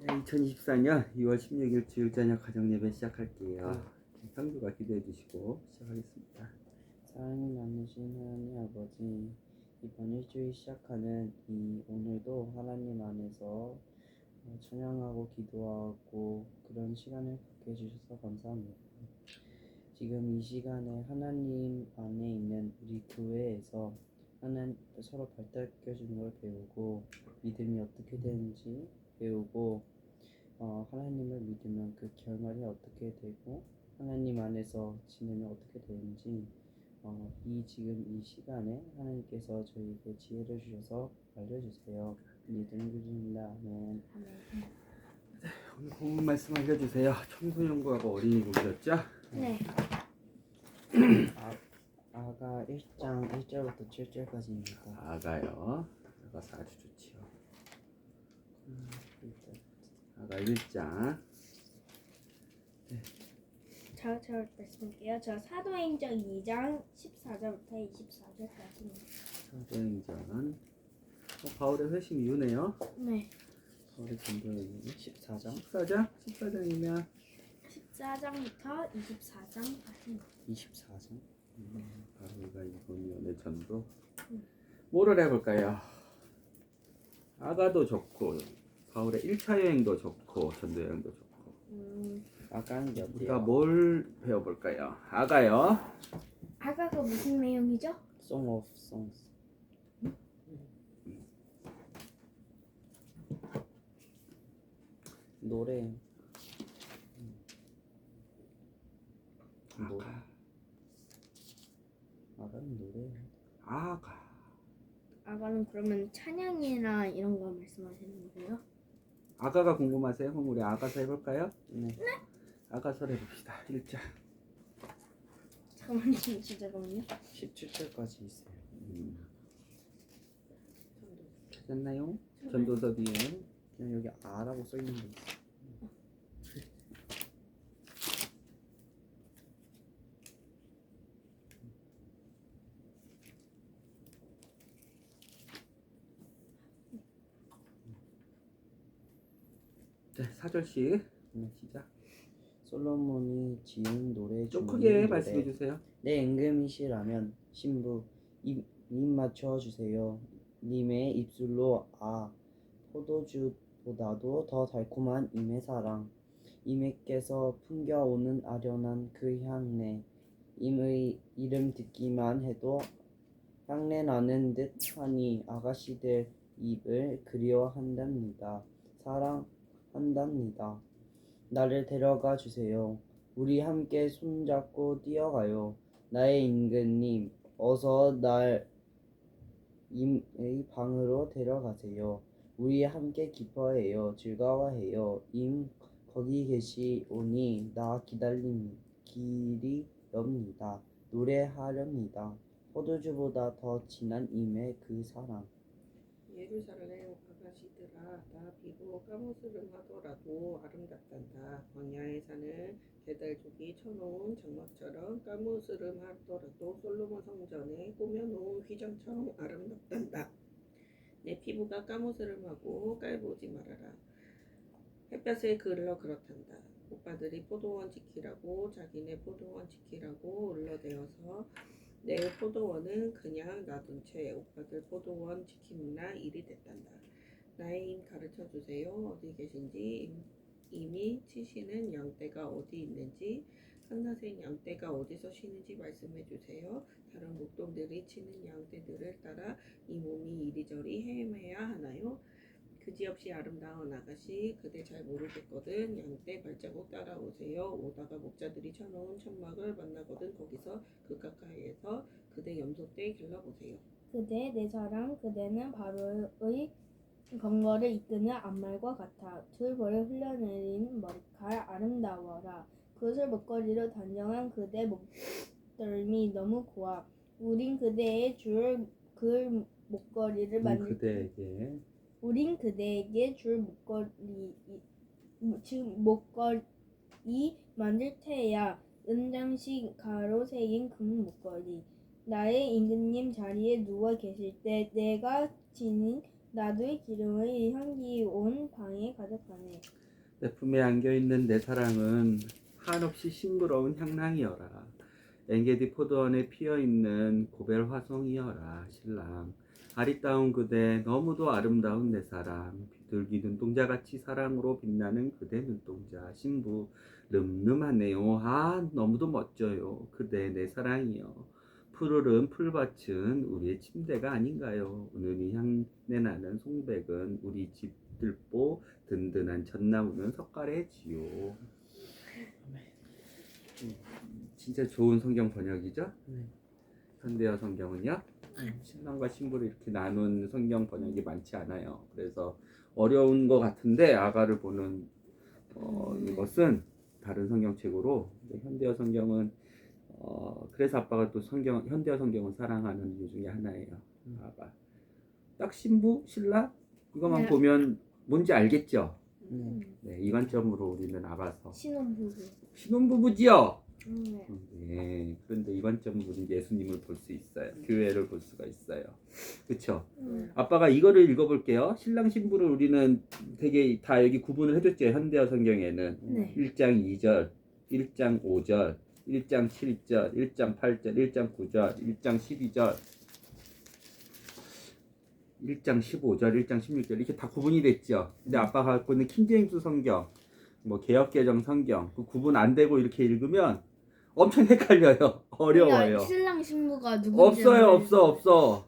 2024년 2월 16일 주일 저녁 가정 예배 시작할게요. 성주가 기도해 주시고 시작하겠습니다. 사랑이 많으신 하나님 아버지, 이번 일주일 시작하는 이 오늘도 하나님 안에서 찬양하고 기도하고 그런 시간을 갖게 해주셔서 감사합니다. 지금 이 시간에 하나님 안에 있는 우리 교회에서 서로 발달시켜주는 걸 배우고 믿음이 어떻게 되는지 배우고 하나님을 믿으면 그 결말이 어떻게 되고 하나님 안에서 지내면 어떻게 되는지 지금 이 시간에 하나님께서 저희에게 지혜를 주셔서 알려주세요. 믿음을 주십니다. 아멘. 오늘 본문 말씀 알려주세요. 청소년부하고 어린이국이었죠? 네. 아가 1장 1절부터 7절까지입니다. 아가요. 아가서 아주 좋지요. 아가 1장. 잘 말씀드릴게요. 저 사도행전 2장 14절부터 24절까지입니다. 사도행전. 바울의 회심 이후네요. 네. 바울의 전도행전 14장? 14장이면 14장부터 24장까지. 24장? 바울과 일본 연애 전도. 뭐를 해볼까요? 아가도 좋고 바울의 1차 여행도 좋고 전도 여행도 좋고. 아가는 게 우리가 어때요? 뭘 배워볼까요? 아가요. 아가가 무슨 내용이죠? Song of Songs. 노래. 노래. 아가는 노래. 아가. 아가는 그러면 찬양이나 이런 거 말씀하시는 거예요? 아가가 궁금하세요? 그럼 우리 아가서 해볼까요? 네. 아가서 해봅시다. 1장. 잠깐만요. 잠깐만요. 17절까지 있어요. 찾았나요? 전도서 뒤에. 그냥 여기 아라고 써 있는 거 있어. 네, 4절씩. 시작. 솔로몬이 지은 노래 좀 중 크게 이 노래. 말씀해 주세요. 내 임금이시라면 신부 입 맞춰 주세요. 님의 입술로 포도주보다도 더 달콤한 임의 사랑, 임에께서 풍겨오는 아련한 그 향내, 임의 이름 듣기만 해도 향내 나는 듯 하니 아가씨들 입을 그리워한답니다. 사랑한답니다. 나를 데려가 주세요. 우리 함께 손잡고 뛰어가요. 나의 임금님, 어서 날 임의 방으로 데려가세요. 우리 함께 기뻐해요. 즐거워해요. 임 거기 계시오니 나 기리렵니다. 노래하렵니다. 포도주보다 더 진한 임의 그 사랑. 예루살렘 아가씨들아, 나 비록 까무스름 하더라도 아름답단다. 광야에 사는 게달족이 쳐놓은 장막처럼 까무스름 하더라도 솔로몬 성전에 꾸며놓은 휘장처럼 아름답단다. 내 피부가 까무스름하고 깔보지 말아라. 햇볕에 그을러 그렇단다. 오빠들이 포도원 지키라고 자기네 포도원 지키라고 울러대어서 내 포도원은 그냥 놔둔 채 오빠들 포도원 지키느라 일이 됐단다. 나의 임 가르쳐주세요. 어디 계신지, 임이 치시는 양떼가 어디 있는지, 한낮엔 양떼가 어디서 쉬는지 말씀해주세요. 다른 목동들이 치는 양떼들을 따라 이 몸이 이리저리 헤매야 하나요? 그지없이 아름다운 아가씨, 그대 잘 모르겠거든. 양떼 발자국 따라오세요. 오다가 목자들이 쳐놓은 천막을 만나거든. 거기서 그 가까이에서 그대 염소떼 길러보세요. 그대 내 사랑, 그대는 바로의 검거를 이끄는 암말과 같아. 둘벌을 흘러내린 머리칼 아름다워라. 그것을 목걸이로 단정한 그대 목덜미 너무 고와. 우린 그대의 줄 목걸이를 우린 그대에게 줄 목걸이 만들 테야. 은장식 가로 새긴 금 목걸이. 나의 임금님 자리에 누워 계실 때 내가 지닌 나도의 기름의 향기 온 방에 가득하네. 내 품에 안겨있는 내 사랑은 한없이 싱그러운 향랑이여라. 엔게디 포도원에 피어있는 고벨 화송이여라. 신랑 아리따운 그대 너무도 아름다운 내 사랑 비둘기 눈동자같이 사랑으로 빛나는 그대 눈동자 신부 늠름하네요. 아 너무도 멋져요. 그대 내 사랑이여. 푸르른 풀밭은 우리의 침대가 아닌가요? 은은히 향내 나는 송백은 우리 집 들보 든든한 젖나무는 석가래 지요. 진짜 좋은 성경 번역이죠? 네. 현대어 성경은요? 신랑과 신부를 이렇게 나눈 성경 번역이 많지 않아요. 그래서 어려운 것 같은데 아가를 보는 이것은 다른 성경책으로 현대어 성경은 그래서 아빠가 또 현대어 성경을 사랑하는 이유 중에 하나예요. 아가 딱 신부 신랑 그것만 네. 보면 뭔지 알겠죠? 네. 네, 이 관점으로 우리는 알아서 신혼부부. 신혼부부지요. 네. 네, 그런데 이 관점으로 우리는 예수님을 볼 수 있어요. 교회를 볼 수가 있어요. 그렇죠? 아빠가 이거를 읽어볼게요. 신랑 신부를 우리는 되게 다 여기 구분을 해줬죠. 현대어 성경에는 네. 1장 2절, 1장 5절, 1장 7절, 1장 8절, 1장 9절, 1장 12절, 1장 15절, 1장 16절 이렇게 다 구분이 됐죠. 근데 아빠가 갖고 있는 킹제임스 성경, 뭐 개역개정 성경 그 구분 안 되고 이렇게 읽으면 엄청 헷갈려요. 어려워요. 신랑 신부가 누군지 없어.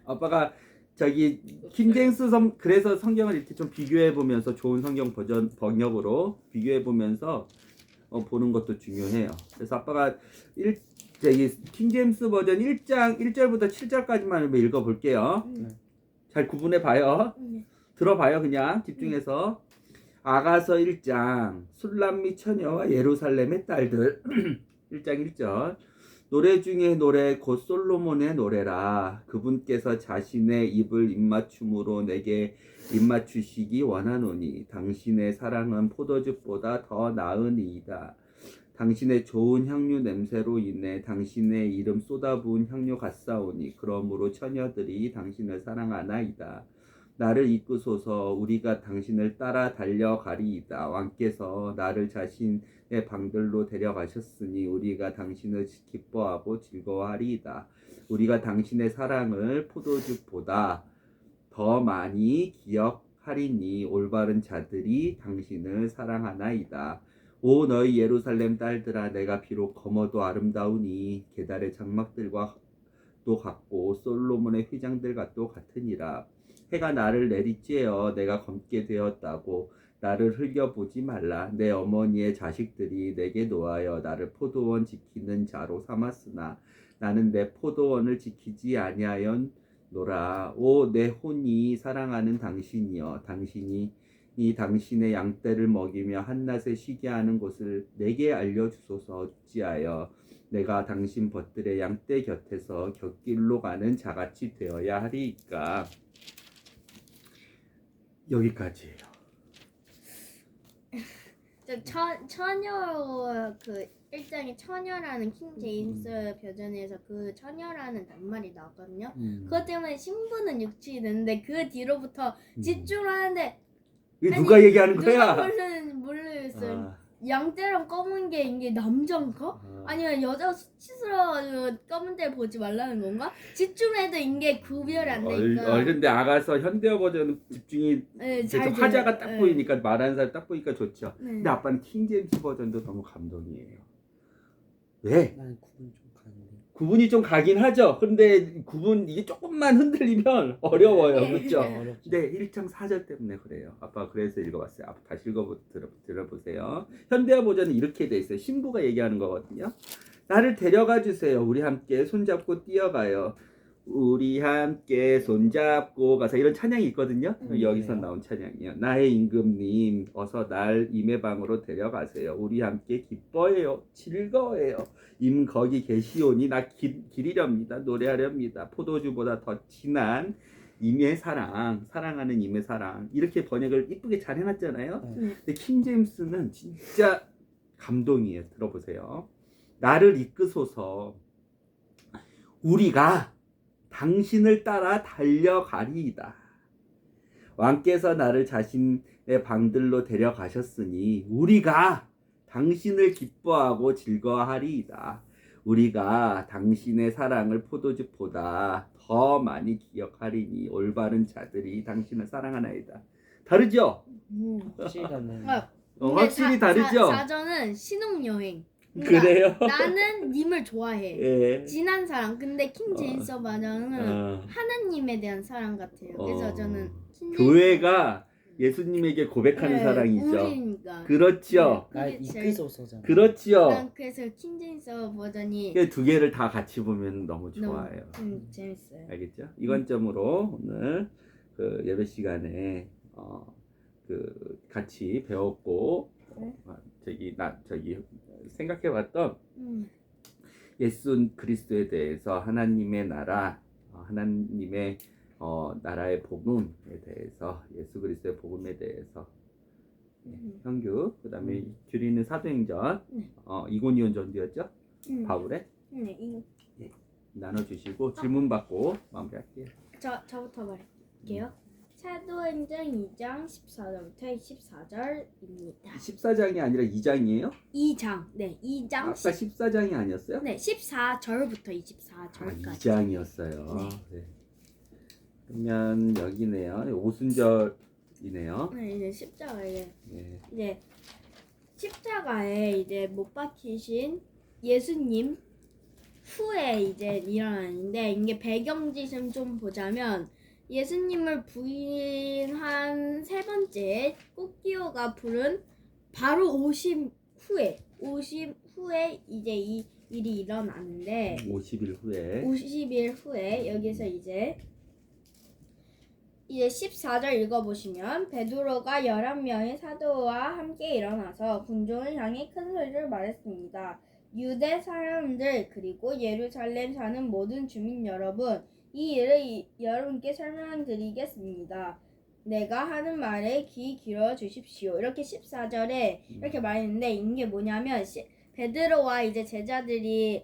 아빠가 저기 킹제임스 그래서 성경을 이렇게 좀 비교해 보면서 좋은 성경 버전 번역으로 비교해 보면서 보는 것도 중요해요. 그래서 아빠가 저기 킹제임스 버전 1장 1절부터 7절까지만 읽어 볼게요. 잘 구분해 봐요. 들어봐요. 그냥 집중해서. 아가서 1장 술람 및 처녀와 예루살렘의 딸들 1장 1절 노래 중에 노래 곧 솔로몬의 노래라. 그분께서 자신의 입을 입맞춤으로 내게 입맞추시기 원하노니 당신의 사랑은 포도즙보다 더 나으니이다. 당신의 좋은 향유 냄새로 인해 당신의 이름 쏟아부은 향유 같사오니 그러므로 처녀들이 당신을 사랑하나이다. 나를 이끄소서. 우리가 당신을 따라 달려가리이다. 왕께서 나를 자신의 방들로 데려가셨으니 우리가 당신을 기뻐하고 즐거워하리이다. 우리가 당신의 사랑을 포도즙보다 더 많이 기억하리니 올바른 자들이 당신을 사랑하나이다. 오 너희 예루살렘 딸들아 내가 비록 검어도 아름다우니 게달의 장막들과 또 같고 솔로몬의 휘장들과 또 같으니라. 해가 나를 내리쬐어 내가 검게 되었다고 나를 흘겨보지 말라. 내 어머니의 자식들이 내게 노하여 나를 포도원 지키는 자로 삼았으나 나는 내 포도원을 지키지 아니하였노라. 오 내 혼이 사랑하는 당신이여 당신이 당신의 양떼를 먹이며 한낮에 쉬게 하는 곳을 내게 알려주소서. 어찌하여 내가 당신 벗들의 양떼 곁에서 곁길로 가는 자같이 되어야 하리이까. 여기까지예요. 처녀 그 1장에 처녀라는 킹 제임스 버전에서 그 처녀라는 낱말이 나왔거든요. 그것 때문에 신부는 유출이 되는데 그 뒤로부터 집중하는데 이게 누가 얘기하는 누가 거야? 모르겠어요. 양떼랑 검은 게 이게 남자인가? 아니면 여자 수치스러워가지고 검은 데 보지 말라는 건가? 집중해도 이게 구별이 안 되니까. 근데 아가서 현대어 버전은 집중이 네, 잘 잘 화자가 돼요. 딱 네. 보이니까 말하는 사람 딱 보니까 좋죠. 네. 근데 아빠는 킹제임스 버전도 너무 감동이에요. 왜? 난 구분 좀 가는데. 구분이 좀 가긴 하죠. 근데 이게 조금만 흔들리면 어려워요. 네. 그렇죠? 어렵죠. 네, 1장 4절 때문에 그래요. 아빠가 그래서 읽어봤어요. 아빠 다시 들어보세요. 현대어 버전은 이렇게 돼 있어요. 신부가 얘기하는 거거든요. 나를 데려가 주세요. 우리 함께 손잡고 뛰어가요. 우리 함께 손잡고 가서 이런 찬양이 있거든요. 여기서 나온 찬양이요. 나의 임금님 어서 날 임의방으로 데려가세요. 우리 함께 기뻐해요. 즐거워해요. 임 거기 계시오니 나 기리렵니다. 노래하렵니다. 포도주보다 더 진한 임의 사랑, 사랑하는 임의 사랑. 이렇게 번역을 이쁘게 잘 해놨잖아요. 근데 킹제임스는 진짜 감동이에요. 들어보세요. 나를 이끄소서. 우리가 당신을 따라 달려가리이다. 왕께서 나를 자신의 방들로 데려가셨으니 우리가 당신을 기뻐하고 즐거워하리이다. 우리가 당신의 사랑을 포도즙보다 더 많이 기억하리니 올바른 자들이 당신을 사랑하나이다. 다르죠? 확실하네. 확실히 다르죠? 사전은 신혼여행. 그래요? 나는 님을 좋아해. 예. 진한 사랑. 근데 킹 제임스 버전은 하나님에 대한 사랑 같아요. 그래서 저는 킹 교회가 예수님에게 고백하는 네, 사랑이죠. 우리니까. 그렇죠. 나 그게 제일- 이크소서잖아. 그렇지요. 난 그래서 킹 제임스 버전이 두 개를 다 같이 보면 너무 좋아요. 좀 재밌어요. 알겠죠? 이 관점으로 오늘 그 예배 시간에 그 같이 배웠고 네. 저기 생각해봤던 음. 예수 그리스도에 대해서 하나님의 나라, 하나님의 나라의 복음에 대해서 예수 그리스도의 복음에 대해서 현규 그다음에 줄이는 사도행전 네. 이고니온 전도였죠? 바울의 네, 이거 나눠주시고 질문 받고 마무리할게요. 저부터 말할게요. 사도행전 2장 14절부터 14절입니다. 14장이 아니라 2장이에요? 2장. 네, 2장. 아까 14장이 아니었어요? 네, 14절부터 24절까지. 2장이었어요. 네. 그러면 여기네요. 오순절이네요. 네, 이제 십자가에 네. 이제 십자가에 이제 못 박히신 예수님 후에 이제 일어나는데 이게 배경지심 좀 보자면 예수님을 부인한 세 번째 꽃기호가 부른 바로 50 후에 이제 이 일이 일어나는데 50일 후에 50일 후에 여기서 이제 14절 읽어보시면 베드로가 11명의 사도와 함께 일어나서 군중을 향해 큰 소리를 말했습니다. 유대 사람들 그리고 예루살렘 사는 모든 주민 여러분, 이 일을 여러분께 설명드리겠습니다. 내가 하는 말에 귀 기울여 주십시오. 이렇게 14절에 이렇게 말했는데 이게 뭐냐면 베드로와 이제 제자들이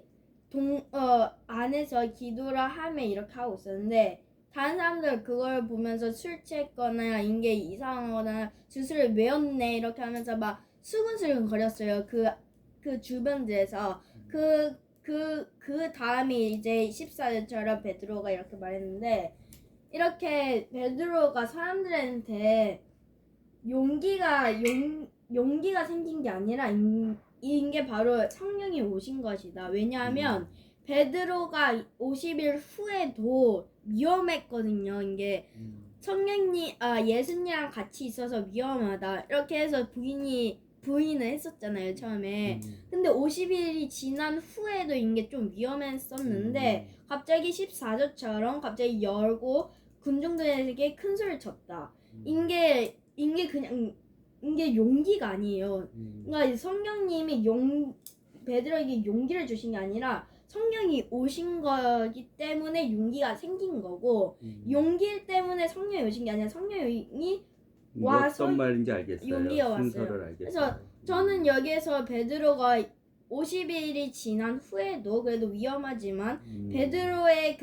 안에서 기도를 하며 이렇게 하고 있었는데 다른 사람들 그걸 보면서 술 취했거나 이게 이상하거나 주술을 외웠네 이렇게 하면서 막 수근수근 거렸어요. 그 주변들에서 그 다음에 이제 14절처럼 베드로가 이렇게 말했는데 이렇게 베드로가 사람들한테 용기가 생긴 게 아니라 이게 바로 성령이 오신 것이다. 왜냐하면 베드로가 50일 후에도 위험했거든요. 이게 예수님이랑 같이 있어서 위험하다. 이렇게 해서 부인을 했었잖아요, 처음에. 근데 50일이 지난 후에도 이게 좀 위험했었는데 갑자기 14절처럼 갑자기 열고 군중들에게 큰 소리를 쳤다. 이게 그냥 이게 용기가 아니에요. 그러니까 성령님이 베드로에게 용기를 주신 게 아니라 성령이 오신 거기 때문에 용기가 생긴 거고 용기 때문에 성령이 오신 게 아니라 성령이 와서 어떤 말인지 알겠어요. 용기가 왔어요. 순서를 알겠어요. 그래서 저는 여기에서 베드로가 50일이 지난 후에도 그래도 위험하지만 베드로의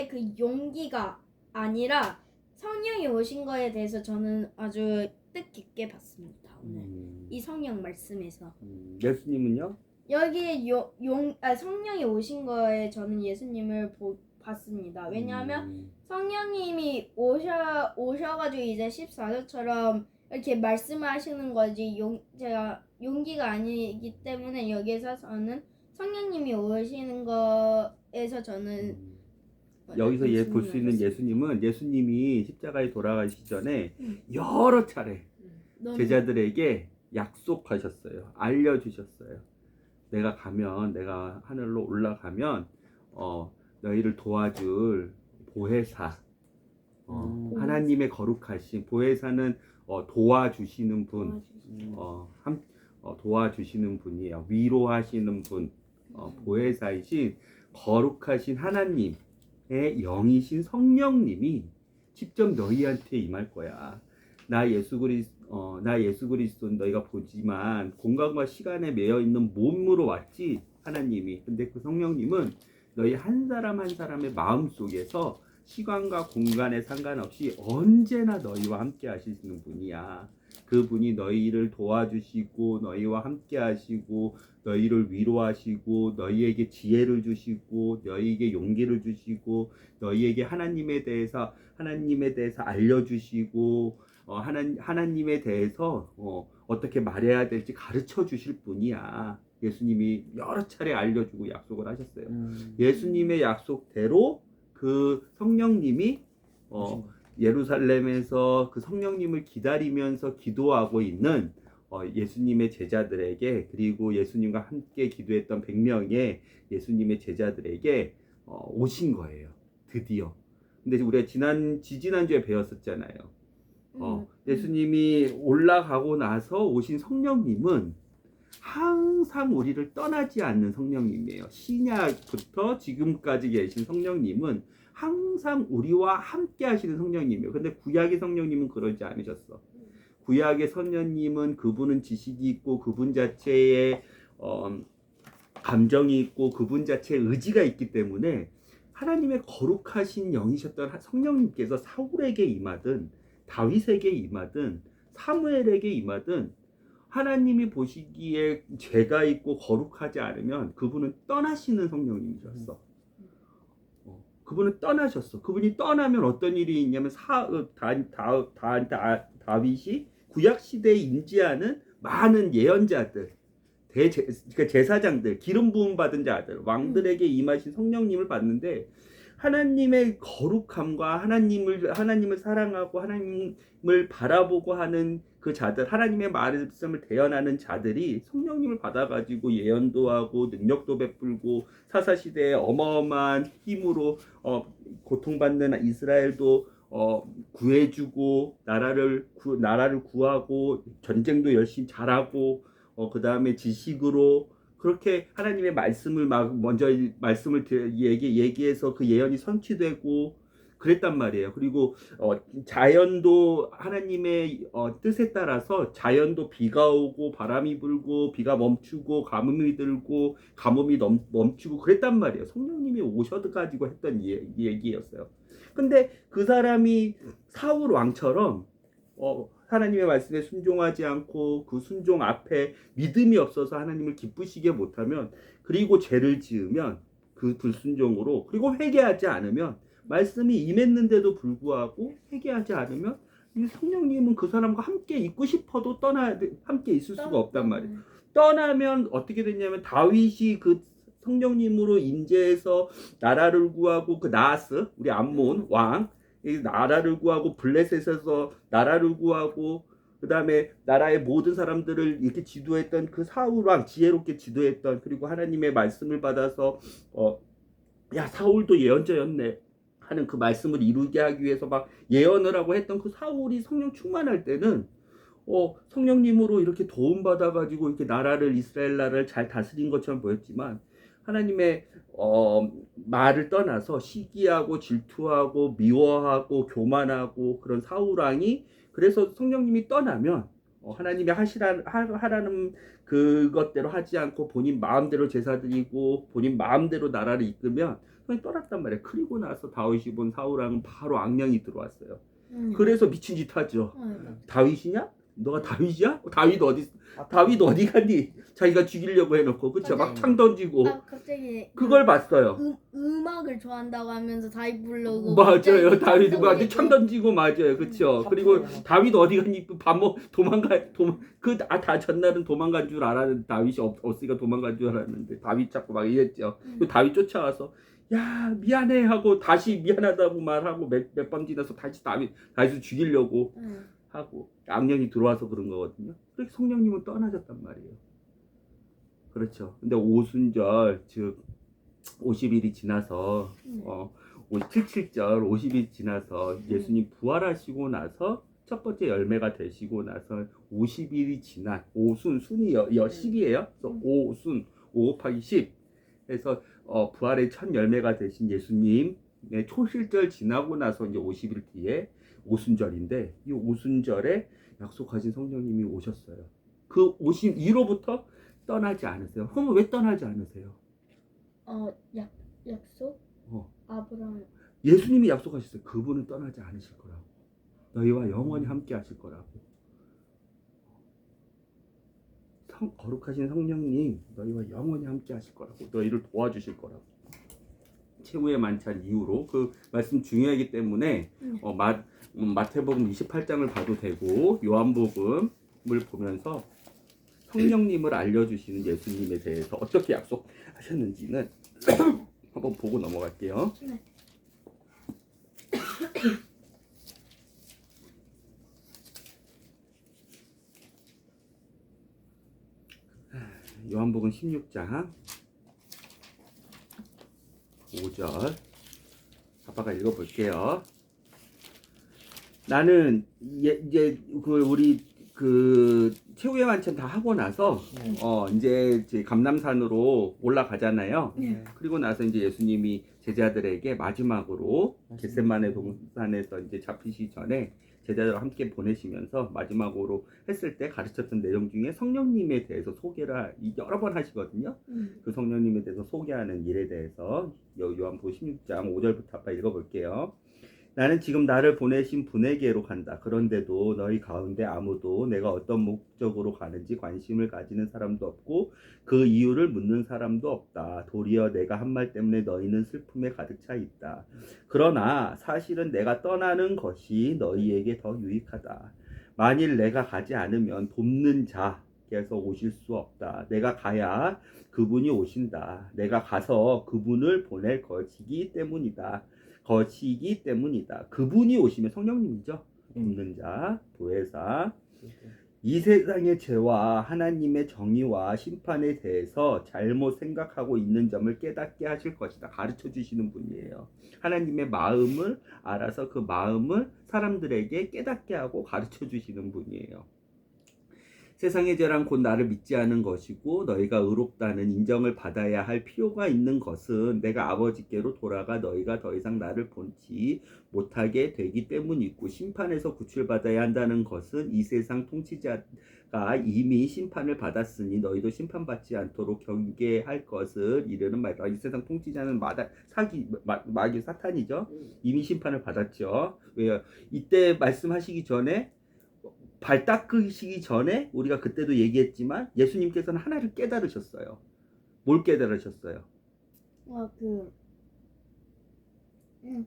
그 용기가 아니라 성령이 오신 거에 대해서 저는 아주 뜻깊게 봤습니다. 오늘 이 성령 말씀에서 예수님은요? 여기 성령이 오신 거에 저는 예수님을 봤습니다. 왜냐하면 성령님이 오셔가지고 이제 14절처럼 이렇게 말씀을 하시는 거지 제가 용기가 아니기 때문에 여기에서 저는 성령님이 오시는 거에서 저는 여기서 볼 수 있는 예수님은 예수님이 십자가에 돌아가시기 전에 여러 차례 제자들에게 약속하셨어요. 알려주셨어요. 내가 하늘로 올라가면 너희를 도와줄 보혜사, 하나님의 거룩하신 보혜사는 도와주시는 분, 도와주시는 분이에요. 위로하시는 분, 보혜사이신 거룩하신 하나님의 영이신 성령님이 직접 너희한테 임할 거야. 나 예수 그리스도는 너희가 보지만 공간과 시간에 매여 있는 몸으로 왔지 하나님이. 근데 그 성령님은 너희 한 사람 한 사람의 마음 속에서 시간과 공간에 상관없이 언제나 너희와 함께 하시는 분이야. 그분이 너희를 도와주시고 너희와 함께 하시고 너희를 위로하시고 너희에게 지혜를 주시고 너희에게 용기를 주시고 너희에게 하나님에 대해서 알려주시고 하나님에 대해서 어떻게 말해야 될지 가르쳐 주실 분이야. 예수님이 여러 차례 알려주고 약속을 하셨어요. 예수님의 약속대로 그 성령님이 예루살렘에서 그 성령님을 기다리면서 기도하고 있는 예수님의 제자들에게, 그리고 예수님과 함께 기도했던 100명의 예수님의 제자들에게 오신 거예요. 드디어. 근데 우리가 지지난주에 배웠었잖아요. 예수님이 올라가고 나서 오신 성령님은 항상 우리를 떠나지 않는 성령님이에요. 신약부터 지금까지 계신 성령님은 항상 우리와 함께 하시는 성령님이에요. 근데 구약의 성령님은 그러지 않으셨어. 구약의 성령님은 그분은 지식이 있고 그분 자체의 감정이 있고 그분 자체의 의지가 있기 때문에 하나님의 거룩하신 영이셨던 성령님께서 사울에게 임하든 다윗에게 임하든 사무엘에게 임하든 하나님이 보시기에 죄가 있고 거룩하지 않으면 그분은 떠나시는 성령님이셨어. 그분은 떠나셨어. 그분이 떠나면 어떤 일이 있냐면 다윗이 구약 시대에 임재하는 많은 예언자들, 그러니까 제사장들, 기름 부음 받은 자들, 왕들에게 임하신 성령님을 봤는데 하나님의 거룩함과 하나님을 사랑하고 하나님을 바라보고 하는 그 자들, 하나님의 말씀을 대언하는 자들이 성령님을 받아가지고 예언도 하고 능력도 베풀고 사사시대에 어마어마한 힘으로 고통받는 이스라엘도 구해주고 나라를 구하고 전쟁도 열심히 잘하고 그 다음에 지식으로 그렇게 하나님의 말씀을 먼저 말씀을 얘기해서 그 예언이 성취되고 그랬단 말이에요. 그리고 자연도 하나님의 뜻에 따라서 자연도 비가 오고 바람이 불고 비가 멈추고 가뭄이 들고 가뭄이 멈추고 그랬단 말이에요. 성령님이 오셔가지고 했던 얘기였어요. 근데 그 사람이 사울 왕처럼 하나님의 말씀에 순종하지 않고 그 순종 앞에 믿음이 없어서 하나님을 기쁘시게 못하면, 그리고 죄를 지으면 그 불순종으로, 그리고 회개하지 않으면, 말씀이 임했는데도 불구하고 회개하지 않으면 이 성령님은 그 사람과 함께 있고 싶어도 함께 있을 수가 없단 말이에요. 떠나면 어떻게 됐냐면 다윗이 그 성령님으로 임재해서 나라를 구하고 그 나하스 우리 암몬 왕 나라를 구하고 블레셋에서 나라를 구하고 그 다음에 나라의 모든 사람들을 이렇게 지도했던 그 사울 왕, 지혜롭게 지도했던, 그리고 하나님의 말씀을 받아서 야 사울도 예언자였네 하는 그 말씀을 이루게 하기 위해서 막 예언을 하고 했던 그 사울이 성령 충만할 때는 성령님으로 이렇게 도움받아가지고 이렇게 이스라엘 나라를 잘 다스린 것처럼 보였지만, 하나님의 말을 떠나서 시기하고 질투하고 미워하고 교만하고 그런 사울왕이, 그래서 성령님이 떠나면 하나님이 하라는 그것대로 하지 않고 본인 마음대로 제사 드리고 본인 마음대로 나라를 이끌면 그냥 떠났단 말이에요. 그리고 나서 다윗이 본 사울왕은 바로 악령이 들어왔어요. 그래서 미친 짓 하죠. 다윗이냐? 너가 다윗이야? 다윗 어디 갔니? 자기가 죽이려고 해놓고, 그쵸? 막 창 던지고. 갑자기 그걸 봤어요. 음악을 좋아한다고 하면서 다윗 부르고. 맞아요. 다윗 막 창 던지고, 맞아요. 그쵸? 그리고 다윗 어디 갔니? 다 전날은 도망간 줄 알았는데, 다윗이 없으니까 도망간 줄 알았는데, 다윗 찾고 막 이랬죠. 다윗 쫓아와서, 야, 미안해 하고, 다시 미안하다고 말하고, 몇 번 지나서 다시 다윗을 죽이려고 하고, 악령이 들어와서 그런 거거든요. 그렇게 성령님은 떠나셨단 말이에요. 그렇죠. 근데 오순절, 즉 50일이 지나서 77절 50일이 지나서 예수님 부활하시고 나서 첫 번째 열매가 되시고 나서 50일이 지난 순이 10이에요. 그래서 오순 5 곱하기 10 해서 부활의 첫 열매가 되신 예수님의 초실절 지나고 나서 이제 50일 뒤에 오순절인데, 이 오순절에 약속하신 성령님이 오셨어요. 그 오신 이로부터 떠나지 않으세요. 그럼 왜 떠나지 않으세요? 약속? 아브라함. 예수님이 약속하셨어요. 그분은 떠나지 않으실 거라고. 너희와 영원히 함께 하실 거라고. 거룩하신 성령님 너희와 영원히 함께 하실 거라고. 너희를 도와주실 거라고. 최후의 만찬 이후로 그 말씀 중요하기 때문에 마태복음 28장을 봐도 되고 요한복음을 보면서 성령님을 알려주시는 예수님에 대해서 어떻게 약속하셨는지는 한번 보고 넘어갈게요. 네. 요한복음 16장 5절 아빠가 읽어볼게요. 나는 이제 우리 최후의 만찬 다 하고 나서 이제 감람산으로 올라가잖아요. 네. 그리고 나서 이제 예수님이 제자들에게 마지막으로 겟세마네 동산에서 이제 잡히시기 전에 제자들과 함께 보내시면서 마지막으로 했을 때 가르쳤던 내용 중에 성령님에 대해서 소개를 여러 번 하시거든요. 그 성령님에 대해서 소개하는 일에 대해서 요한복음 16장 5절부터 아빠 읽어볼게요. 나는 지금 나를 보내신 분에게로 간다. 그런데도 너희 가운데 아무도 내가 어떤 목적으로 가는지 관심을 가지는 사람도 없고 그 이유를 묻는 사람도 없다. 도리어 내가 한 말 때문에 너희는 슬픔에 가득 차 있다. 그러나 사실은 내가 떠나는 것이 너희에게 더 유익하다. 만일 내가 가지 않으면 돕는 자께서 오실 수 없다. 내가 가야 그분이 오신다. 내가 가서 그분을 보낼 것이기 때문이다. 그분이 오시면 성령님이죠. 돕는 자, 보혜사. 이 세상의 죄와 하나님의 정의와 심판에 대해서 잘못 생각하고 있는 점을 깨닫게 하실 것이다. 가르쳐 주시는 분이에요. 하나님의 마음을 알아서 그 마음을 사람들에게 깨닫게 하고 가르쳐 주시는 분이에요. 세상의 죄란 곧 나를 믿지 않은 것이고 너희가 의롭다는 인정을 받아야 할 필요가 있는 것은 내가 아버지께로 돌아가 너희가 더 이상 나를 본치 못하게 되기 때문이고 심판에서 구출받아야 한다는 것은 이 세상 통치자가 이미 심판을 받았으니 너희도 심판받지 않도록 경계할 것을 이르는 말이다. 이 세상 통치자는 마귀 사탄이죠. 이미 심판을 받았죠. 왜요? 이때 말씀하시기 전에 발 닦으시기 전에 우리가 그때도 얘기했지만 예수님께서는 하나를 깨달으셨어요. 뭘 깨달으셨어요?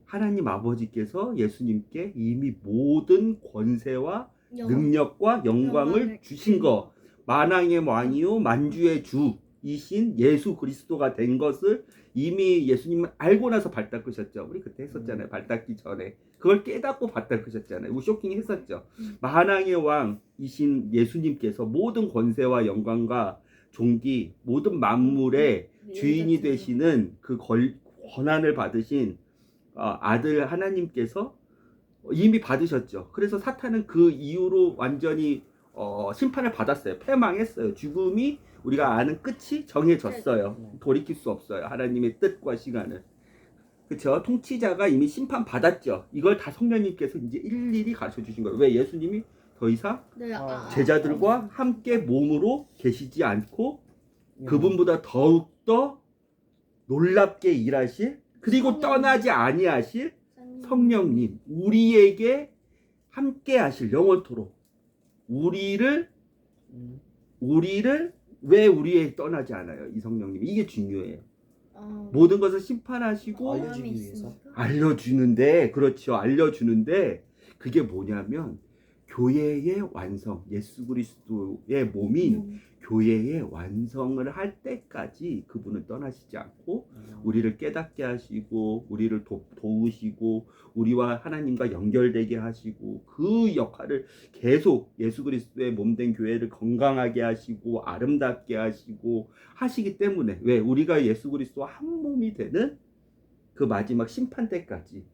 하나님 아버지께서 예수님께 이미 모든 권세와 능력과 영광을 주신 거, 만왕의 왕이요 만주의 주이신 예수 그리스도가 된 것을 이미 예수님은 알고 나서 발 닦으셨죠. 우리 그때 했었잖아요. 발 닦기 전에 그걸 깨닫고 발 닦으셨잖아요. 우리 쇼킹 했었죠. 만왕의 왕이신 예수님께서 모든 권세와 영광과 존귀, 모든 만물의 주인이 되시는 그 권한을 받으신 아들 하나님께서 이미 받으셨죠. 그래서 사탄은 그 이후로 완전히 심판을 받았어요. 패망했어요. 죽음이 우리가 아는 끝이 정해졌어요. 돌이킬 수 없어요. 하나님의 뜻과 시간을. 그렇죠? 통치자가 이미 심판 받았죠. 이걸 다 성령님께서 이제 일일이 가르쳐 주신 거예요. 왜? 예수님이 더 이상 제자들과 함께 몸으로 계시지 않고 그분보다 더욱더 놀랍게 일하실 그리고 떠나지 아니하실 성령님, 우리에게 함께 하실 영원토록 우리를 왜 우리에게 떠나지 않아요? 이 성령님이. 이게 중요해요. 모든 것을 심판하시고 알려주는데, 그렇죠. 알려주는데 그게 뭐냐면 교회의 완성, 예수 그리스도의 몸인 교회의 완성을 할 때까지 그분은 떠나시지 않고 우리를 깨닫게 하시고 우리를 도우시고 우리와 하나님과 연결되게 하시고 그 역할을 계속 예수 그리스도의 몸된 교회를 건강하게 하시고 아름답게 하시고 하시기 때문에 왜? 우리가 예수 그리스도와 한 몸이 되는 그 마지막 심판 때까지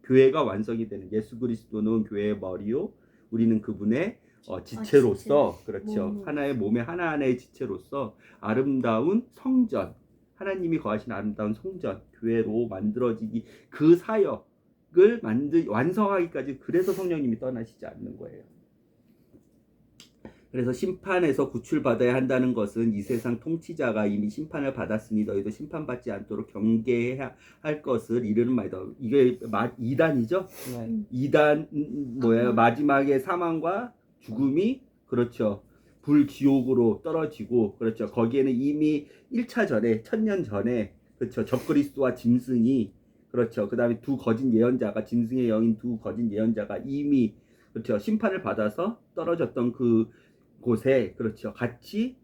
교회가 완성이 되는 예수 그리스도는 교회의 머리요 우리는 그분의 지체로서 그렇죠. 하나의 몸의 하나하나의 지체로서 아름다운 성전 하나님이 거하신 아름다운 성전 교회로 만들어지기 그 사역을 완성하기까지 그래서 성령님이 떠나시지 않는 거예요. 그래서 심판에서 구출받아야 한다는 것은 이 세상 통치자가 이미 심판을 받았으니 너희도 심판받지 않도록 경계해야 할 것을 이르는 말이다. 이게 2단이죠? 네. 2단 뭐예요? 마지막에 사망과 죽음이 그렇죠. 불지옥으로 떨어지고 그렇죠. 거기에는 이미 1차 전에 1000년 전에 그렇죠. 적그리스도와 짐승이 그렇죠. 그다음에 두 거짓 예언자가 짐승의 영인 두 거짓 예언자가 이미 그렇죠. 심판을 받아서 떨어졌던 그 곳에 그렇죠. 같이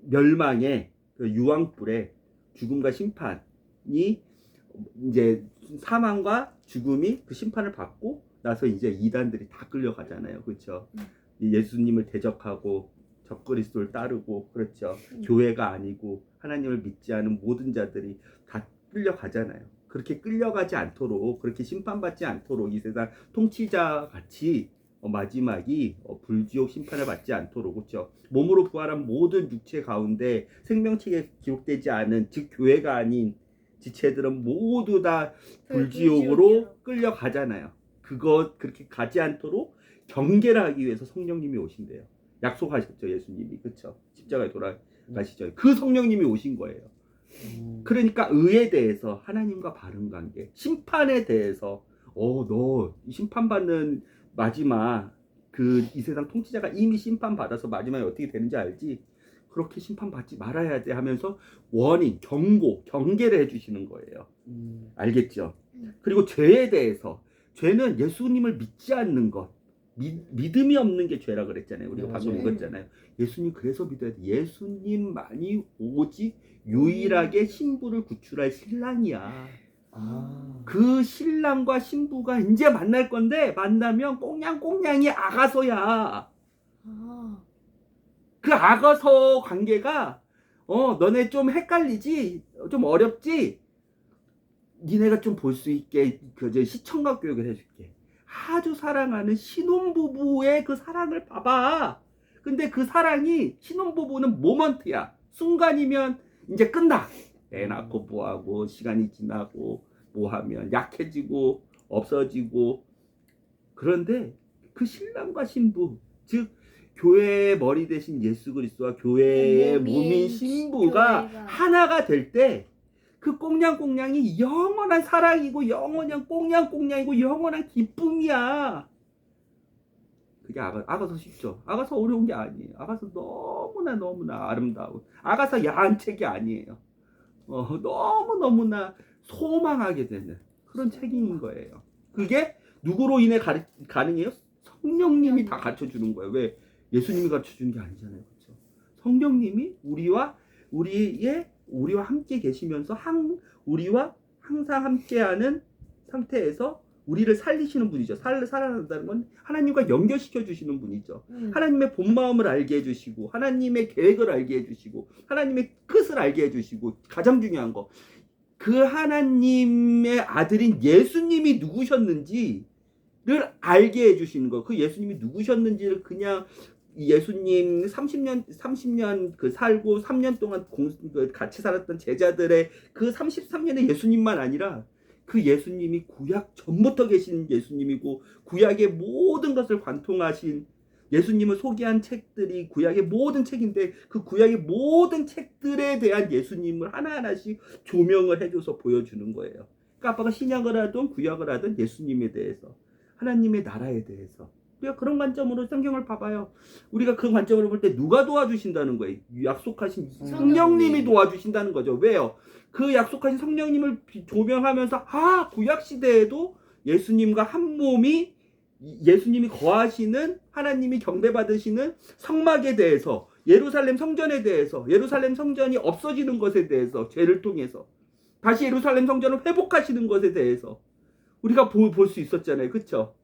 멸망의 그 유황불에 죽음과 심판이 이제 사망과 죽음이 그 심판을 받고 나서 이제 이단들이 다 끌려가잖아요. 그렇죠. 예수님을 대적하고 적그리스도를 따르고 그렇죠. 교회가 아니고 하나님을 믿지 않은 모든 자들이 다 끌려가잖아요. 그렇게 끌려가지 않도록 그렇게 심판받지 않도록 이 세상 통치자 같이 마지막이 불지옥 심판을 받지 않도록 그렇죠. 몸으로 부활한 모든 육체 가운데 생명책에 기록되지 않은 즉 교회가 아닌 지체들은 모두 다 불지옥으로 끌려가잖아요. 그렇게 가지 않도록 경계를 하기 위해서 성령님이 오신대요. 약속하셨죠, 예수님이. 그렇죠. 십자가에 돌아가시죠. 그 성령님이 오신 거예요. 그러니까 의에 대해서 하나님과 바른 관계, 심판에 대해서 너 심판받는 마지막 이 세상 통치자가 이미 심판받아서 마지막에 어떻게 되는지 알지? 그렇게 심판받지 말아야 돼 하면서 원인, 경고, 경계를 해주시는 거예요. 알겠죠? 그리고 죄에 대해서 죄는 예수님을 믿지 않는 것, 믿음이 없는 게 죄라 그랬잖아요. 우리가 방금 읽었잖아요. 예수님 그래서 믿어야 돼. 예수님만이 오직 유일하게 신부를 구출할 신랑이야. 그 신랑과 신부가 이제 만날 건데 만나면 꽁냥꽁냥이 아가서야. 그 아가서 관계가 너네 좀 헷갈리지? 좀 어렵지? 니네가 좀 볼 수 있게 시청각 교육을 해줄게. 아주 사랑하는 신혼부부의 그 사랑을 봐봐. 근데 그 사랑이 신혼부부는 모먼트야. 순간이면 이제 끝나. 애 낳고 뭐하고 시간이 지나고 뭐하면 약해지고 없어지고. 그런데 그 신랑과 신부 즉 교회의 머리 대신 예수 그리스도와 교회의 몸인 신부가 하나가 될 때 그 꽁냥꽁냥이 영원한 사랑이고 영원한 꽁냥꽁냥이고 영원한 기쁨이야. 그게 아가서 쉽죠. 아가서 어려운 게 아니에요. 아가서 너무나 아름다운 아가서 야한 책이 아니에요. 너무나 소망하게 되는 그런 책인 거예요. 그게 누구로 인해 가능해요? 성령님이 다 가르쳐주는 거예요. 왜? 예수님이 가르쳐주는 게 아니잖아요. 그렇죠? 성령님이 우리와 함께 계시면서 우리와 항상 함께하는 상태에서 우리를 살리시는 분이죠. 살아난다는 건 하나님과 연결시켜 주시는 분이죠. 하나님의 본 마음을 알게 해주시고 하나님의 계획을 알게 해주시고 하나님의 뜻을 알게 해주시고 가장 중요한 거 그 하나님의 아들인 예수님이 누구셨는지를 알게 해주시는 거. 그 예수님이 누구셨는지를 그냥 예수님 30년 그 살고 3년 동안 같이 살았던 제자들의 그 33년의 예수님만 아니라 그 예수님이 구약 전부터 계신 예수님이고 구약의 모든 것을 관통하신 예수님을 소개한 책들이 구약의 모든 책인데 그 구약의 모든 책들에 대한 예수님을 하나하나씩 조명을 해줘서 보여주는 거예요. 그러니까 아빠가 신약을 하든 구약을 하든 예수님에 대해서 하나님의 나라에 대해서 우리가 그런 관점으로 성경을 봐봐요. 우리가 그 관점으로 볼 때 누가 도와주신다는 거예요? 약속하신 성령님이 도와주신다는 거죠. 왜요? 그 약속하신 성령님을 조명하면서 구약 시대에도 예수님과 한 몸이 예수님이 거하시는 하나님이 경배받으시는 성막에 대해서 예루살렘 성전에 대해서 예루살렘 성전이 없어지는 것에 대해서 죄를 통해서 다시 예루살렘 성전을 회복하시는 것에 대해서 우리가 볼 수 있었잖아요. 그렇죠?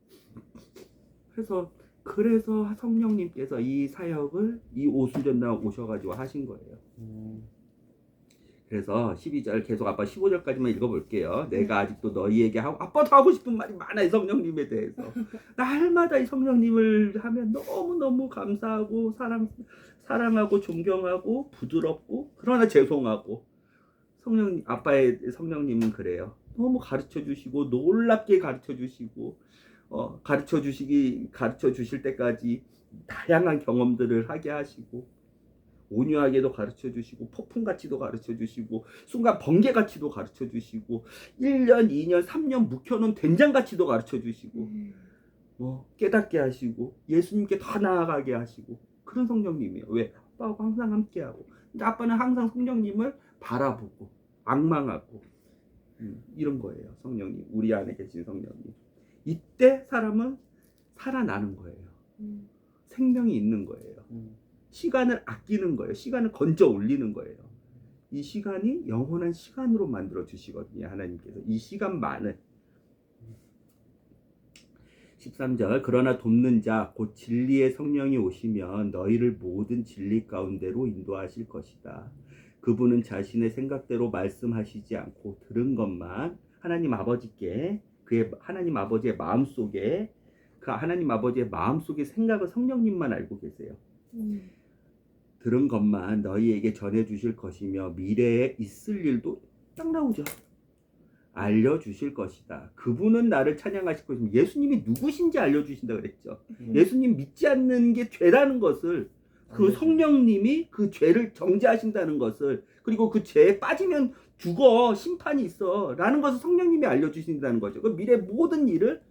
그래서 성령님께서 이 사역을 이 오순절날 오셔가지고 하신 거예요. 그래서 12절 계속 아빠 15절까지만 읽어볼게요. 내가 아직도 너희에게 아빠도 하고 싶은 말이 많아요. 성령님에 대해서. 날마다 이 성령님을 하면 너무너무 감사하고 사랑하고 존경하고 부드럽고 그러나 죄송하고 아빠의 성령님은 그래요. 너무 가르쳐 주시고 놀랍게 가르쳐 주시고 가르쳐 주실 때까지 다양한 경험들을 하게 하시고 온유하게도 가르쳐 주시고 폭풍같이도 가르쳐 주시고 순간 번개같이도 가르쳐 주시고 1년, 2년, 3년 묵혀놓은 된장같이도 가르쳐 주시고 깨닫게 하시고 예수님께 더 나아가게 하시고 그런 성령님이에요. 왜? 아빠하고 항상 함께하고 근데 아빠는 항상 성령님을 바라보고 악망하고 이런 거예요. 성령님, 우리 안에 계신 성령님. 이때 사람은 살아나는 거예요. 생명이 있는 거예요. 시간을 아끼는 거예요. 시간을 건져 올리는 거예요. 이 시간이 영원한 시간으로 만들어 주시거든요. 하나님께서 이 시간만을. 13절 그러나 돕는 자 곧 진리의 성령이 오시면 너희를 모든 진리 가운데로 인도하실 것이다. 그분은 자신의 생각대로 말씀하시지 않고 들은 것만 하나님 아버지께 그의 하나님 아버지의 마음속에 그 하나님 아버지의 마음속의 생각을 성령님만 알고 계세요. 들은 것만 너희에게 전해주실 것이며 미래에 있을 일도 딱 나오죠. 알려주실 것이다. 그분은 나를 찬양하실 것이며 예수님이 누구신지 알려주신다 그랬죠. 예수님 믿지 않는 게 죄라는 것을 그 성령님이 그 죄를 정죄하신다는 것을 그리고 그 죄에 빠지면 죽어 심판이 있어 라는 것을 성령님이 알려주신다는 거죠. 그 미래 모든 일을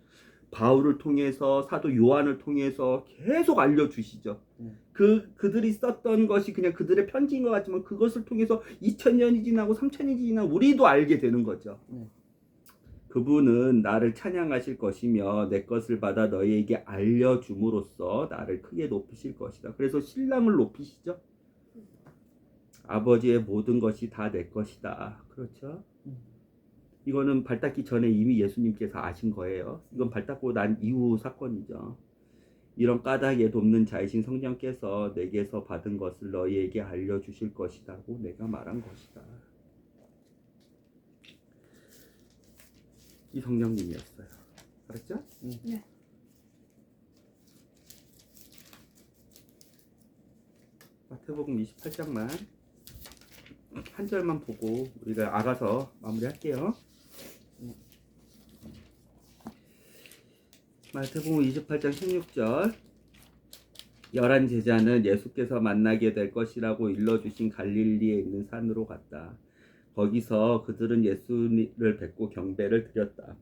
바울을 통해서 사도 요한을 통해서 계속 알려주시죠. 그들이 썼던 것이 그냥 그들의 편지인 것 같지만 그것을 통해서 2000년이 지나고 3000년이 지나고 우리도 알게 되는 거죠. 그분은 나를 찬양하실 것이며 내 것을 받아 너희에게 알려줌으로써 나를 크게 높이실 것이다. 그래서 신랑을 높이시죠. 아버지의 모든 것이 다 내 것이다. 그렇죠? 이거는 발 닦기 전에 이미 예수님께서 아신 거예요. 이건 발 닦고 난 이후 사건이죠. 이런 까닭에 돕는 자이신 성령께서 내게서 받은 것을 너희에게 알려주실 것이라고 내가 말한 것이다. 이 성령님이었어요. 알았죠? 네. 마태복음 28장만 한 절만 보고 우리가 알아서 마무리할게요. 마태복음 28장 16절 11 제자는 예수께서 만나게 될 것이라고 일러주신 갈릴리에 있는 산으로 갔다. 거기서 그들은 예수를 뵙고 경배를 드렸다.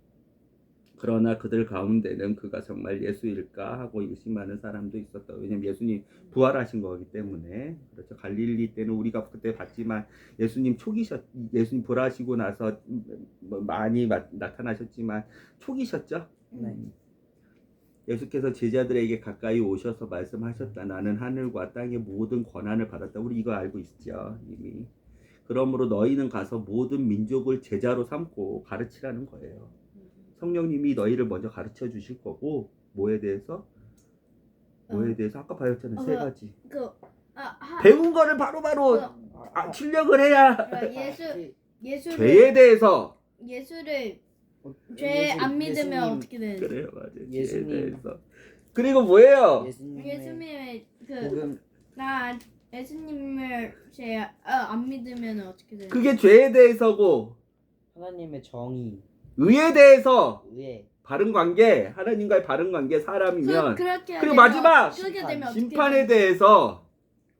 그러나 그들 가운데는 그가 정말 예수일까 하고 의심하는 사람도 있었다. 왜냐면 예수님 부활하신 거기 때문에. 그렇죠. 갈릴리 때는 우리가 그때 봤지만 예수님 예수님 부활하시고 나서 많이 나타나셨지만 초기셨죠. 예수께서 제자들에게 가까이 오셔서 말씀하셨다. 나는 하늘과 땅의 모든 권한을 받았다. 우리 이거 알고 있죠 이미. 그러므로 너희는 가서 모든 민족을 제자로 삼고 가르치라는 거예요. 성령님이 너희를 먼저 가르쳐 주실 거고 뭐에 대해서 아까 배웠잖아요. 세 가지. 배운 거를 바로바로 출력을 해야 예수를 죄에 대해서 예수를 죄 안 믿으면 어떻게 되는지. 그래요, 맞아요. 죄에 예수님. 대해서. 그리고 뭐예요? 예수님의 복음 예수님을 죄 안 믿으면 어떻게 되는지. 그게 죄에 대해서고 하나님의 정의, 의에 대해서 의에 바른 관계, 하나님과의 바른 관계 사람이면 그리고 그렇게 마지막 그렇게 되면 어떻게 심판에 대해서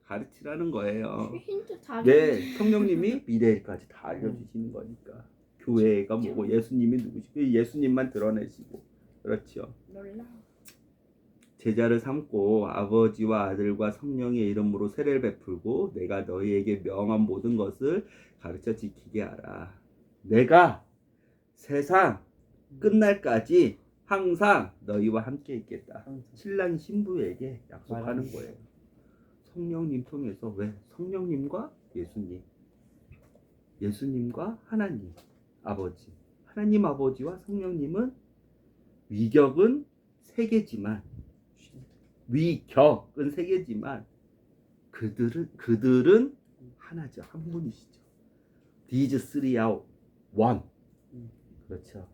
가르치라는 거예요. 힌트 다 네, 성령님이 미래까지 다 알려주시는 거니까. 교회가 뭐고 예수님이 누구시고 예수님만 드러내시고 그렇죠. 놀라. 제자를 삼고 아버지와 아들과 성령의 이름으로 세례를 베풀고 내가 너희에게 명한 모든 것을 가르쳐 지키게 하라. 내가 세상 끝날까지 항상 너희와 함께 있겠다. 신랑 신부에게 약속하는 거예요. 성령님 통해서. 왜? 성령님과 예수님, 예수님과 하나님 아버지, 하나님 아버지와 성령님은 위격은 세 개지만 그들은 하나죠. 한 분이시죠. These three are one. 그렇죠.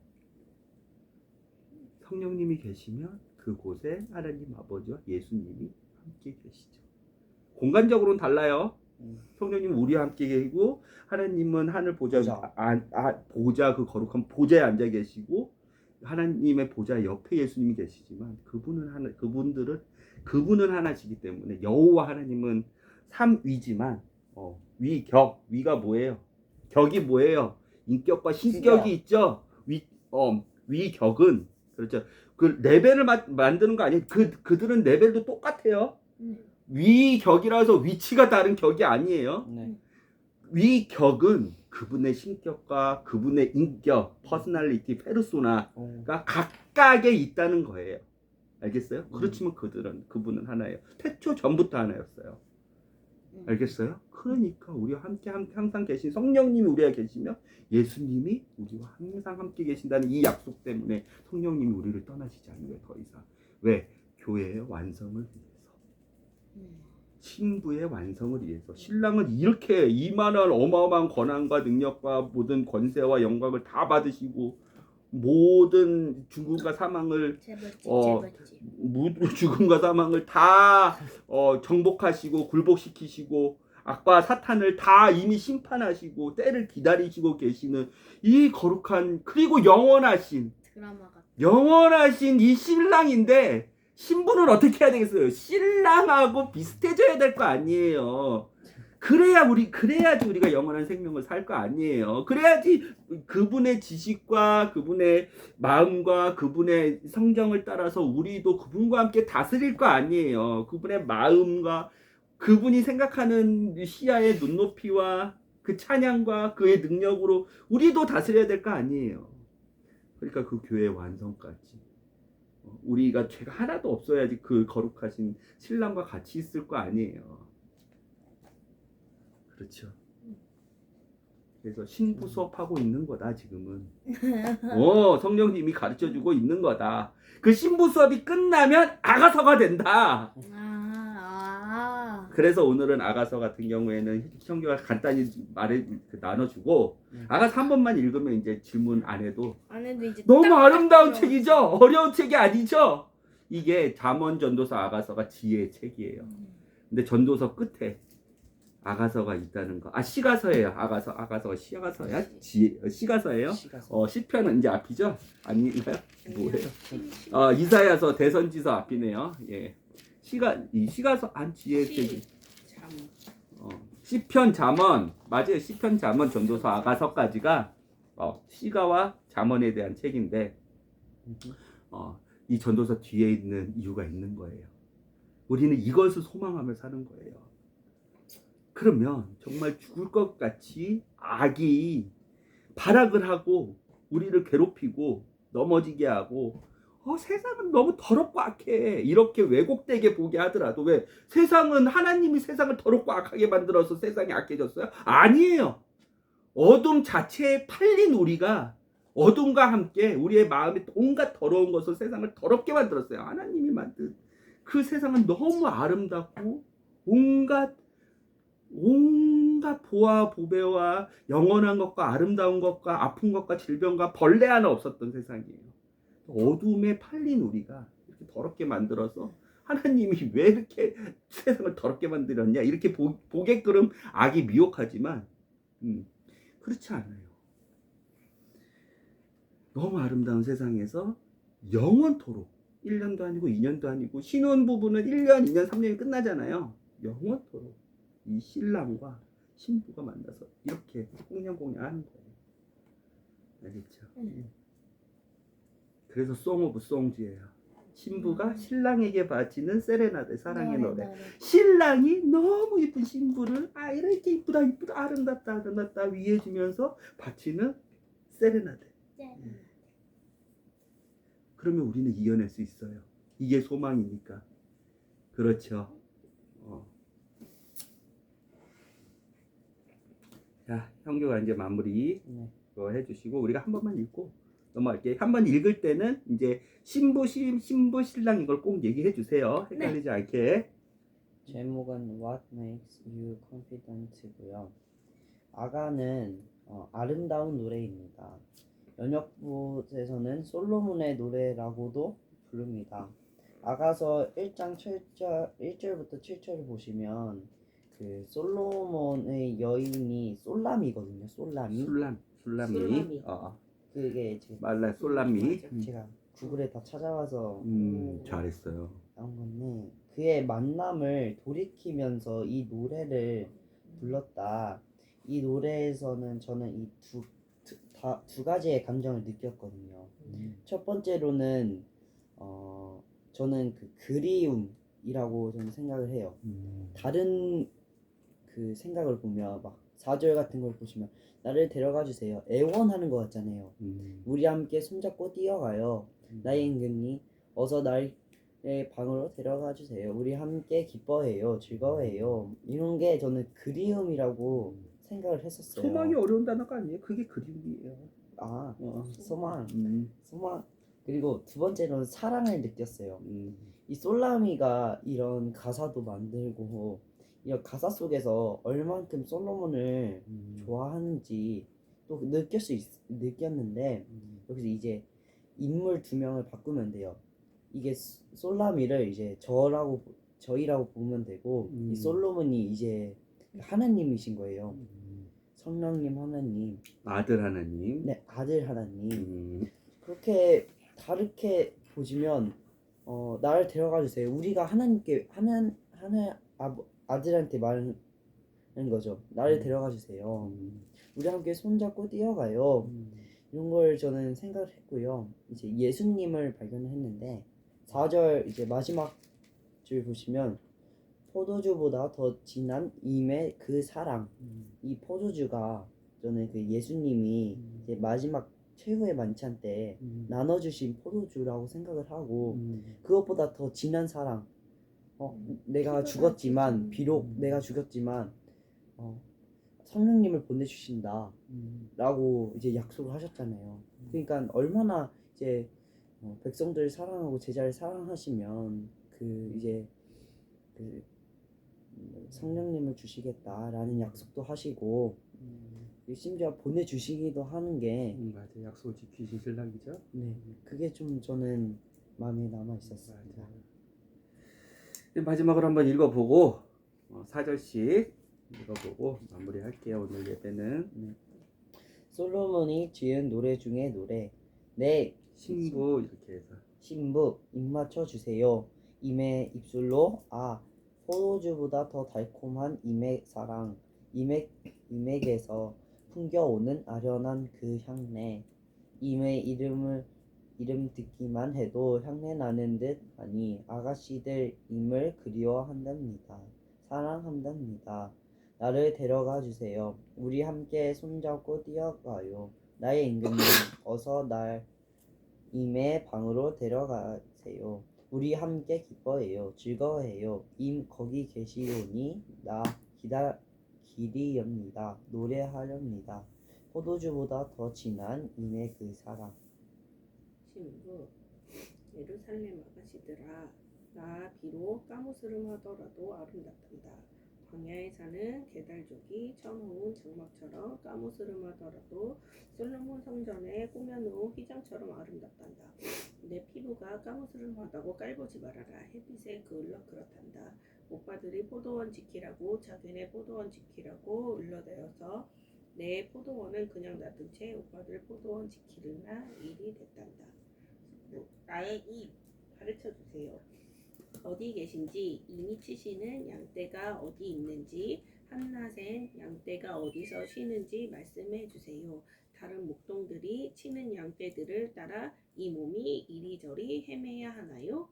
성령님이 계시면 그곳에 하나님 아버지와 예수님이 함께 계시죠. 공간적으로는 달라요. 성령님은 우리와 함께 계시고 하나님은 하늘 보좌 그 거룩한 보좌에 앉아 계시고 하나님의 보좌 옆에 예수님이 계시지만 그분은 하나시기 때문에 여호와 하나님은 삼위지만 위가 뭐예요? 격이 뭐예요? 인격과 신격이 있죠. 위격은 그렇죠. 그 레벨을 만드는 거 아니에요. 그들은 레벨도 똑같아요. 위격이라서 위치가 다른 격이 아니에요. 네. 위격은 그분의 신격과 그분의 인격, 퍼스널리티, 페르소나가 각각에 있다는 거예요. 알겠어요? 그렇지만 그분은 하나예요. 태초 전부터 하나였어요. 알겠어요? 그러니까 우리와 함께 항상 계신 성령님이 우리와 계시며 예수님이 우리와 항상 함께 계신다는 이 약속 때문에 성령님이 우리를 떠나시지 않는 거예요. 더 이상. 왜? 교회의 완성을 위해서. 신부의 완성을 위해서. 신랑은 이렇게 이만한 어마어마한 권한과 능력과 모든 권세와 영광을 다 받으시고 모든 죽음과 사망을 죽음과 사망을 다 정복하시고 굴복시키시고 악과 사탄을 다 이미 심판하시고 때를 기다리시고 계시는 이 거룩한 그리고 영원하신 이 신랑인데 신부는 어떻게 해야 되겠어요? 신랑하고 비슷해져야 될 거 아니에요. 그래야지 우리가 영원한 생명을 살 거 아니에요. 그래야지 그분의 지식과 그분의 마음과 그분의 성경을 따라서 우리도 그분과 함께 다스릴 거 아니에요. 그분의 마음과 그분이 생각하는 시야의 눈높이와 그 찬양과 그의 능력으로 우리도 다스려야 될 거 아니에요. 그러니까 그 교회의 완성까지 우리가 죄가 하나도 없어야지 그 거룩하신 신랑과 같이 있을 거 아니에요. 그렇죠. 그래서 신부 수업하고 있는 거다 지금은. 성령님이 가르쳐주고 있는 거다. 그 신부 수업이 끝나면 아가서가 된다. 그래서 오늘은 아가서 같은 경우에는 성경을 간단히 나눠주고 아가서 한 번만 읽으면 이제 질문 안 해도 이제 너무 아름다운 책이죠. 어려운 책이 아니죠. 이게 잠언, 전도서, 아가서가 지혜의 책이에요. 근데 전도서 끝에 아가서가 있다는 거. 시가서예요. 아가서가 시가서야? 시가서예요? 시편은 이제 앞이죠? 아닌가요? 뭐예요? 이사야서, 대선지서 앞이네요. 예. 시가서 지혜의 책이. 시편, 잠언 맞아요. 시편, 잠언, 전도서, 아가서까지가 시가와 잠언에 대한 책인데 이 전도서 뒤에 있는 이유가 있는 거예요. 우리는 이것을 소망하며 사는 거예요. 그러면 정말 죽을 것 같이 악이 발악을 하고 우리를 괴롭히고 넘어지게 하고 세상은 너무 더럽고 악해 이렇게 왜곡되게 보게 하더라도 왜 세상은 하나님이 세상을 더럽고 악하게 만들어서 세상이 악해졌어요? 아니에요. 어둠 자체에 팔린 우리가 어둠과 함께 우리의 마음에 온갖 더러운 것을 세상을 더럽게 만들었어요. 하나님이 만든 그 세상은 너무 아름답고 온갖 보아 보배와 영원한 것과 아름다운 것과 아픈 것과 질병과 벌레 하나 없었던 세상이에요. 어둠에 팔린 우리가 이렇게 더럽게 만들어서 하나님이 왜 이렇게 세상을 더럽게 만들었냐 이렇게 보게끔 악이 미혹하지만 그렇지 않아요. 너무 아름다운 세상에서 영원토록 1년도 아니고 2년도 아니고 신혼부부는 1년, 2년, 3년이 끝나잖아요. 영원토록 이 신랑과 신부가 만나서 이렇게 공냥공냥하는 거예요. 알겠죠? 그래서 송 오브 송즈예요. 신부가 신랑에게 바치는 세레나데 사랑의 노래. 신랑이 너무 이쁜 신부를 이렇게 이쁘다 아름답다 위해 주면서 바치는 세레나데. 그러면 우리는 이겨낼 수 있어요. 이게 소망이니까. 그렇죠. 자, 형규가 이제 마무리 해주시고 우리가 한 번만 읽고 넘어갈게요. 한 번 읽을 때는 이제 신부 신랑 이걸 꼭 얘기해 주세요. 헷갈리지 않게. 제목은 What Makes You Confident고요. 아가는 아름다운 노래입니다. 연역부에서는 솔로몬의 노래라고도 부릅니다. 아가서 1장 1절부터 7절을 보시면 그 솔로몬의 여인이 솔람이거든요. 솔람이. 그게 지금 말라 솔라미. 제가 구글에 다 찾아와서 잘했어요. 나온 건데 그의 만남을 돌이키면서 이 노래를 불렀다. 이 노래에서는 저는 이 두 가지의 감정을 느꼈거든요. 첫 번째로는 저는 그 그리움이라고 저는 생각을 해요. 다른 그 생각을 보면 막 4절 같은 걸 보시면 나를 데려가 주세요. 애원하는 것 같잖아요. 우리 함께 손잡고 뛰어가요. 나의 임금님 어서 나의 방으로 데려가 주세요. 우리 함께 기뻐해요. 즐거워해요. 이런 게 저는 그리움이라고 생각을 했었어요. 소망이 어려운 단어가 아니에요. 그게 그리움이에요. 아, 어. 소망. 소망. 그리고 두 번째로는 사랑을 느꼈어요. 이 솔라미가 이런 가사도 만들고 이런 가사 속에서 얼만큼 솔로몬을 좋아하는지 또 느꼈는데 여기서 이제 인물 두 명을 바꾸면 돼요. 이게 솔라미를 이제 저희라고 보면 되고 이 솔로몬이 이제 하나님이신 거예요. 성령님 하나님, 아들 하나님. 네 아들 하나님. 그렇게 다르게 보시면 나를 데려가 주세요. 우리가 하나님께 아들한테 말하는 거죠. 나를 데려가 주세요. 우리 함께 손잡고 뛰어가요. 이런 걸 저는 생각을 했고요. 이제 예수님을 발견했는데 4절 이제 마지막 줄 보시면 포도주보다 더 진한 임의 그 사랑. 이 포도주가 저는 그 예수님이 이제 마지막 최후의 만찬 때 나눠주신 포도주라고 생각을 하고 그것보다 더 진한 사랑. 내가 죽었지만 비록 내가 죽었지만 성령님을 보내주신다 라고 이제 약속을 하셨잖아요. 그러니까 얼마나 이제 백성들을 사랑하고 제자를 사랑하시면 그 이제 그 성령님을 주시겠다라는 약속도 하시고 심지어 보내주시기도 하는 게 맞아. 약속을 지키신 신랑이죠. 네, 그게 좀 저는 마음에 남아 있었습니다. 마지막으로 한번 읽어보고 4절씩 읽어보고 마무리할게요. 오늘 예배는. 솔로몬이 지은 노래 중에 노래. 네, 신부 이렇게 해서. 신부 입 맞춰 주세요. 임의 입술로 포도주보다 더 달콤한 임의 사랑. 임에게서 풍겨오는 아련한 그 향내. 임의 이름 듣기만 해도 향내 나는 듯 하니 아가씨들 임을 그리워한답니다. 사랑한답니다. 나를 데려가 주세요. 우리 함께 손잡고 뛰어가요. 나의 임금님 어서 날 임의 방으로 데려가세요. 우리 함께 기뻐해요. 즐거워해요. 임 거기 계시오니 나 기리렵니다. 노래하렵니다. 포도주보다 더 진한 임의 그 사랑. 신부 예루살렘 아가씨들아 나 비록 까무스름 하더라도 아름답단다. 광야에 사는 게달족이 쳐놓은 장막처럼 까무스름 하더라도 솔로몬 성전에 꾸며놓은 휘장처럼 아름답단다. 내 피부가 까무스름하다고 깔보지 말아라. 햇빛에 그을러 그렇단다. 오빠들이 포도원 지키라고 자기네 포도원 지키라고 을러대어서 내 포도원은 그냥 놔둔 채 오빠들 포도원 지키려나 일이 됐단다. 나의 입 가르쳐주세요. 어디 계신지 이미 치시는 양떼가 어디 있는지 한낮엔 양떼가 어디서 쉬는지 말씀해 주세요. 다른 목동들이 치는 양떼들을 따라 이 몸이 이리저리 헤매야 하나요?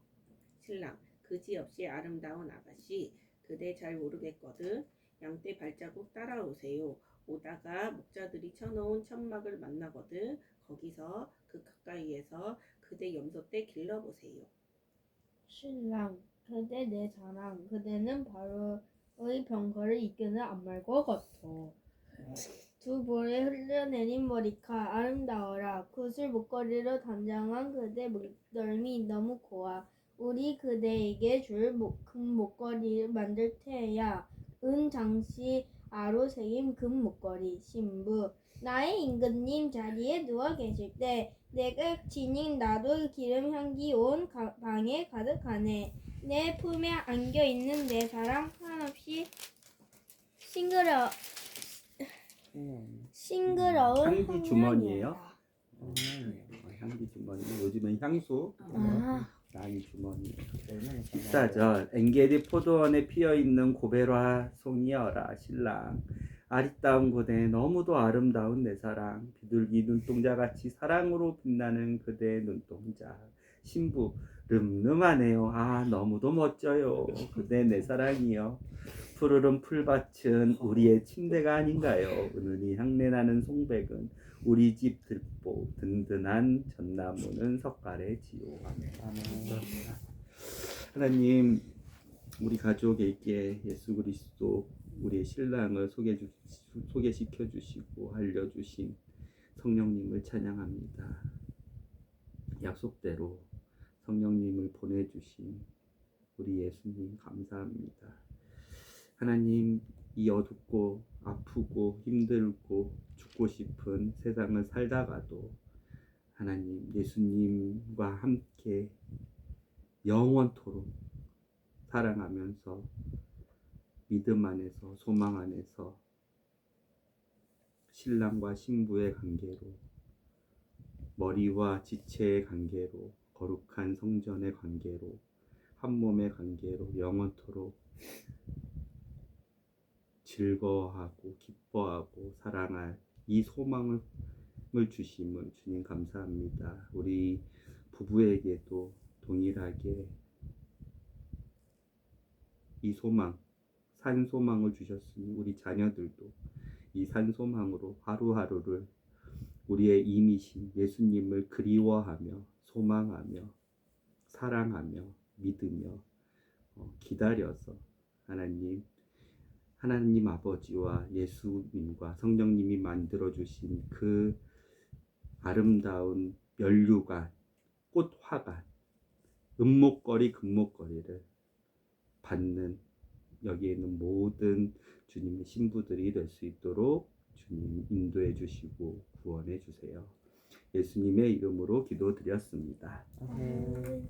신랑 그지없이 아름다운 아가씨 그대 잘 모르겠거든. 양떼 발자국 따라오세요. 오다가 목자들이 쳐놓은 천막을 만나거든. 거기서 그 가까이에서 그대 염소 떼 길러보세요. 신랑, 그대 내 자랑, 그대는 바로의 병거를 이끄는 안말과 같아. 두 볼에 흘러내린 머리칼 아름다워라. 구슬 목걸이로 단장한 그대 목덜미 너무 고와. 우리 그대에게 줄 금 목걸이를 만들 테야. 은 장시 아로 새긴 금 목걸이. 신부, 나의 임금님 자리에 누워 계실 때 내가 지닌 나도 기름 향기 온 방에 가득하네. 내 품에 안겨 있는 내 사랑 한없이 싱그러운 향기 주머니예요? 향연이야. 향기 주머니. 요즘은 향수. 아, 나이 주머니. 얼마나 잘 14절 엔게디 포도원에 피어있는 고베라 송이여라 신랑 아리따운 고대 너무도 아름다운 내 사랑 비둘기 눈동자같이 사랑으로 빛나는 그대의 눈동자 신부 름름하네요. 아 너무도 멋져요. 그대 내 사랑이요. 푸르른 풀밭은 우리의 침대가 아닌가요. 은은히 향내나는 송백은 우리 집 들보 든든한 전나무는 석가래 지요. 아멘. 하나님 우리 가족에게 예수 그리스도 우리의 신랑을 소개시켜 주시고 알려주신 성령님을 찬양합니다. 약속대로 성령님을 보내주신 우리 예수님 감사합니다. 하나님 이 어둡고 아프고 힘들고 죽고 싶은 세상을 살다가도 하나님 예수님과 함께 영원토록 사랑하면서 믿음 안에서 소망 안에서 신랑과 신부의 관계로 머리와 지체의 관계로 거룩한 성전의 관계로 한 몸의 관계로 영원토록 즐거워하고 기뻐하고 사랑할 이 소망을 주심을 주님 감사합니다. 우리 부부에게도 동일하게 이 소망, 산 소망을 주셨으니 우리 자녀들도 이 산 소망으로 하루하루를 우리의 이미신 예수님을 그리워하며 소망하며 사랑하며 믿으며 기다려서 하나님 아버지와 예수님과 성령님이 만들어주신 그 아름다운 면류관, 꽃화관, 은목걸이, 금목걸이를 받는 여기에 있는 모든 주님의 신부들이 될 수 있도록 주님 인도해 주시고 구원해 주세요. 예수님의 이름으로 기도드렸습니다. 아멘.